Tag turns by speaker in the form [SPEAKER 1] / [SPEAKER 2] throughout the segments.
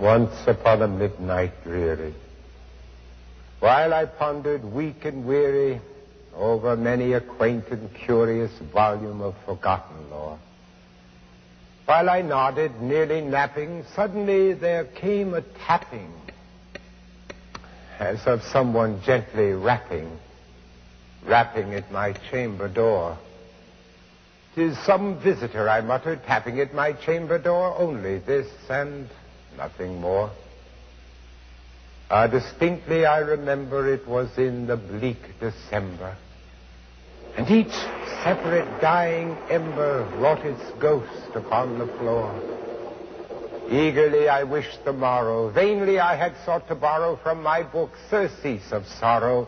[SPEAKER 1] Once upon a midnight dreary, while I pondered weak and weary over many a quaint and curious volume of forgotten lore, while I nodded, nearly napping, suddenly there came a tapping, as of someone gently rapping at my chamber door. "'Tis some visitor," I muttered, "tapping at my chamber door, only this and nothing more." Distinctly I remember it was in the bleak December, and each separate dying ember wrought its ghost upon the floor. Eagerly I wished the morrow, vainly I had sought to borrow from my book surcease of sorrow,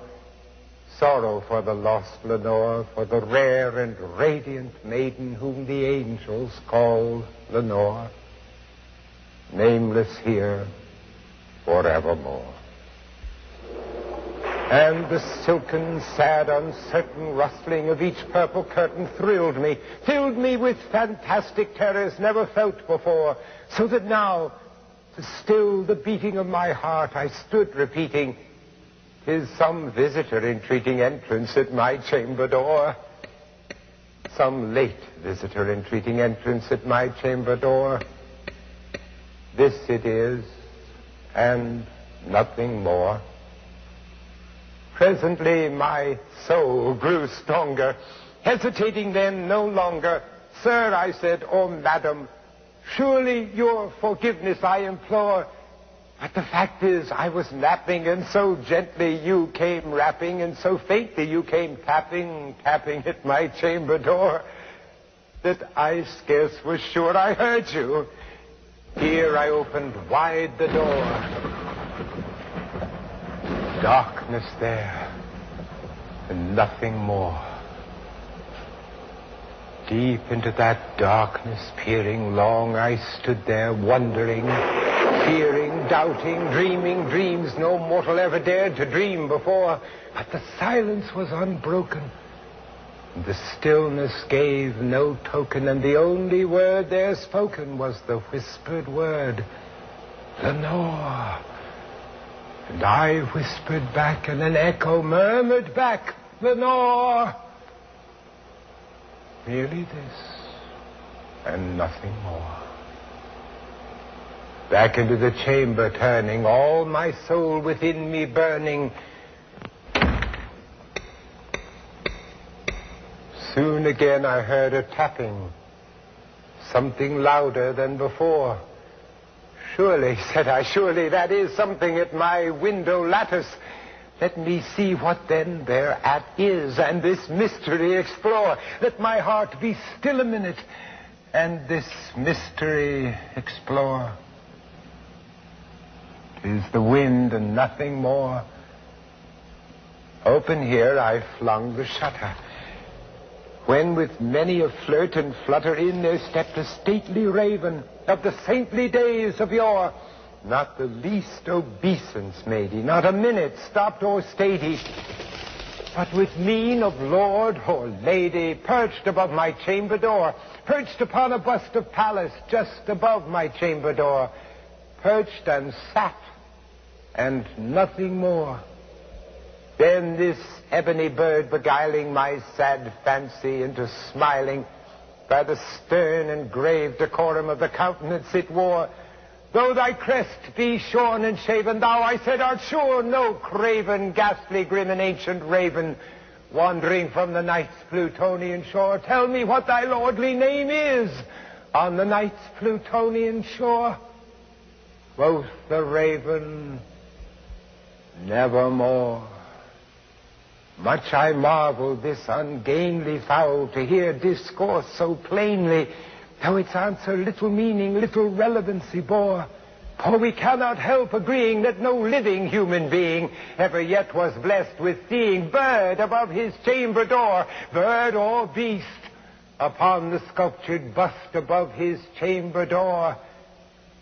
[SPEAKER 1] sorrow for the lost Lenore, for the rare and radiant maiden whom the angels call Lenore, nameless here forevermore. And the silken, sad, uncertain rustling of each purple curtain thrilled me, filled me with fantastic terrors never felt before, so that now, to still the beating of my heart, I stood repeating, "'Tis some visitor entreating entrance at my chamber door. Some late visitor entreating entrance at my chamber door. This it is, and nothing more." Presently my soul grew stronger, hesitating then no longer. "Sir," I said, "or madam, surely your forgiveness I implore. But the fact is I was napping, and so gently you came rapping, and so faintly you came tapping at my chamber door, that I scarce was sure I heard you." Here I opened wide the door. Darkness there, and nothing more. Deep into that darkness peering, long I stood there, wondering, fearing, doubting, dreaming dreams no mortal ever dared to dream before. But the silence was unbroken, and the stillness gave no token, and the only word there spoken was the whispered word, "Lenore." And I whispered back, and an echo murmured back, "Lenore." Merely this, and nothing more. Back into the chamber turning, all my soul within me burning. Soon again I heard a tapping, something louder than before. "Surely," said I, "surely that is something at my window lattice. Let me see what then thereat is, and this mystery explore. Let my heart be still a minute, and this mystery explore." 'Tis the wind and nothing more. Open here I flung the shutter, when with many a flirt and flutter in there stepped a stately raven of the saintly days of yore. Not the least obeisance made he, not a minute stopped or stayed he, but with mien of lord or lady perched above my chamber door, perched upon a bust of Pallas just above my chamber door, perched and sat, and nothing more. Then this ebony bird beguiling my sad fancy into smiling, by the stern and grave decorum of the countenance it wore. "Though thy crest be shorn and shaven, thou," I said, "art sure no craven, ghastly, grim, and ancient raven, wandering from the night's Plutonian shore. Tell me what thy lordly name is on the night's Plutonian shore." Quoth the raven, "Nevermore." Much I marveled this ungainly fowl to hear discourse so plainly, though its answer little meaning, little relevancy bore. For we cannot help agreeing that no living human being ever yet was blessed with seeing bird above his chamber door, bird or beast, upon the sculptured bust above his chamber door,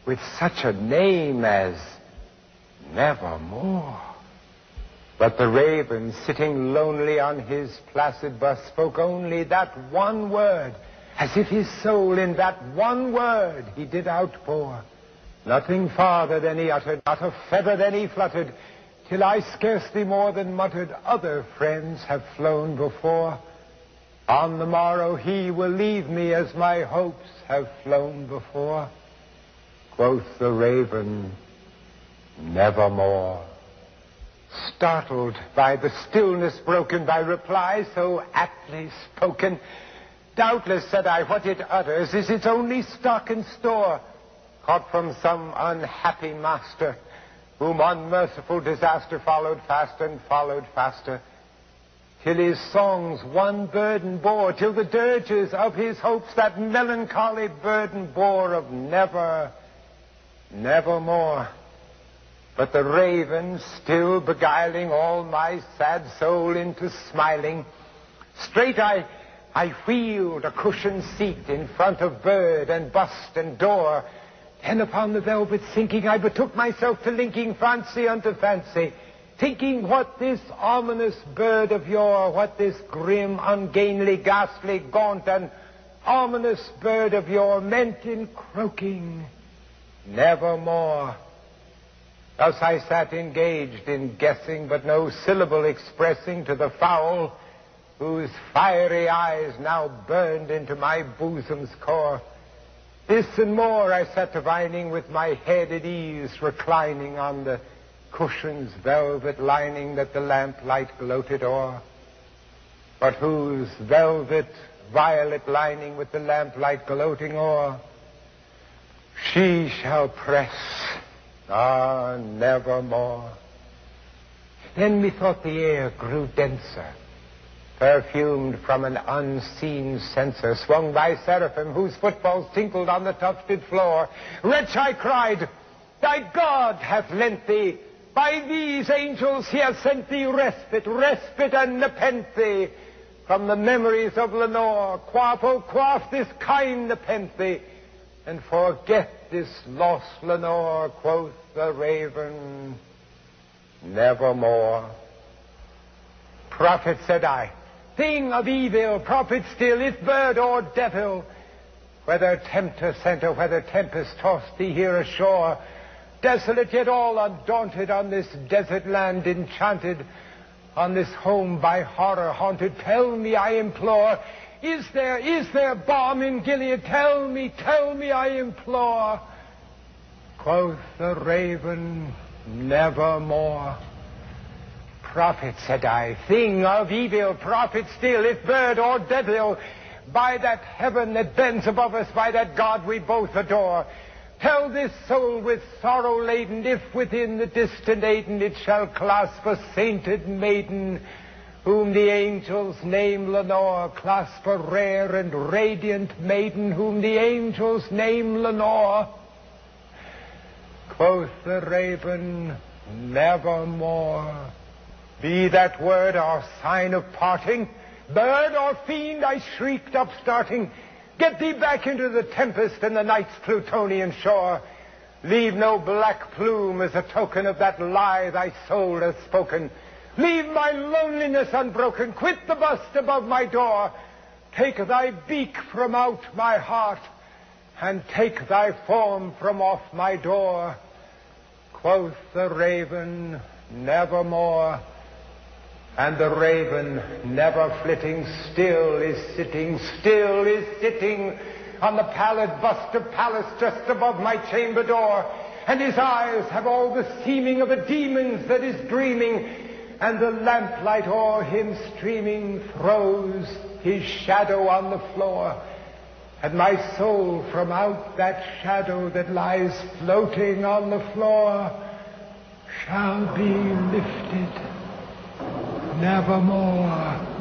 [SPEAKER 1] with such a name as Nevermore. But the raven, sitting lonely on his placid bust, spoke only that one word, as if his soul in that one word he did outpour. Nothing farther than he uttered, not a feather than he fluttered, till I scarcely more than muttered, other friends have flown before. On the morrow he will leave me as my hopes have flown before. Quoth the raven, nevermore. Startled by the stillness broken by reply so aptly spoken, doubtless, said I, what it utters is its only stock and store, caught from some unhappy master, whom unmerciful disaster followed fast and followed faster, till his songs one burden bore, till the dirges of his hopes that melancholy burden bore of never, nevermore. But the raven, still beguiling all my sad soul into smiling, straight I wheeled a cushioned seat in front of bird and bust and door. Then upon the velvet sinking, I betook myself to linking fancy unto fancy, thinking what this ominous bird of yore, what this grim, ungainly, ghastly, gaunt, and ominous bird of yore meant in croaking, nevermore. Thus I sat engaged in guessing, but no syllable expressing to the fowl, whose fiery eyes now burned into my bosom's core. This and more I sat divining, with my head at ease, reclining on the cushion's velvet lining that the lamplight gloated o'er, but whose velvet violet lining with the lamplight gloating o'er she shall press, nevermore. Then methought the air grew denser, perfumed from an unseen censer, swung by seraphim whose footfalls tinkled on the tufted floor. Wretch, I cried, thy God hath lent thee, by these angels he hath sent thee respite and nepenthe from the memories of Lenore. Quaff, oh quaff this kind nepenthe, and forget this lost Lenore. Quoth the raven, nevermore. Prophet, said I, thing of evil, prophet still, if bird or devil, whether tempter sent or whether tempest tossed thee here ashore, desolate yet all undaunted, on this desert land enchanted, on this home by horror haunted, tell me, I implore, is there balm in Gilead? Tell me, I implore. Quoth the raven, nevermore. Prophet, said I, thing of evil, prophet still, if bird or devil, by that heaven that bends above us, by that God we both adore, tell this soul with sorrow laden, if within the distant Aden it shall clasp a sainted maiden, whom the angels name Lenore, clasp a rare and radiant maiden, whom the angels name Lenore. Quoth the raven, nevermore. Be that word our sign of parting, bird or fiend, I shrieked upstarting, get thee back into the tempest and the night's Plutonian shore. Leave no black plume as a token of that lie thy soul hath spoken. Leave my loneliness unbroken. Quit the bust above my door. Take thy beak from out my heart, and take thy form from off my door. Quoth the raven, nevermore. And the raven, never flitting, still is sitting on the pallid bust of Pallas just above my chamber door. And his eyes have all the seeming of a demon's that is dreaming, and the lamplight o'er him streaming throws his shadow on the floor. And my soul from out that shadow that lies floating on the floor shall be lifted nevermore.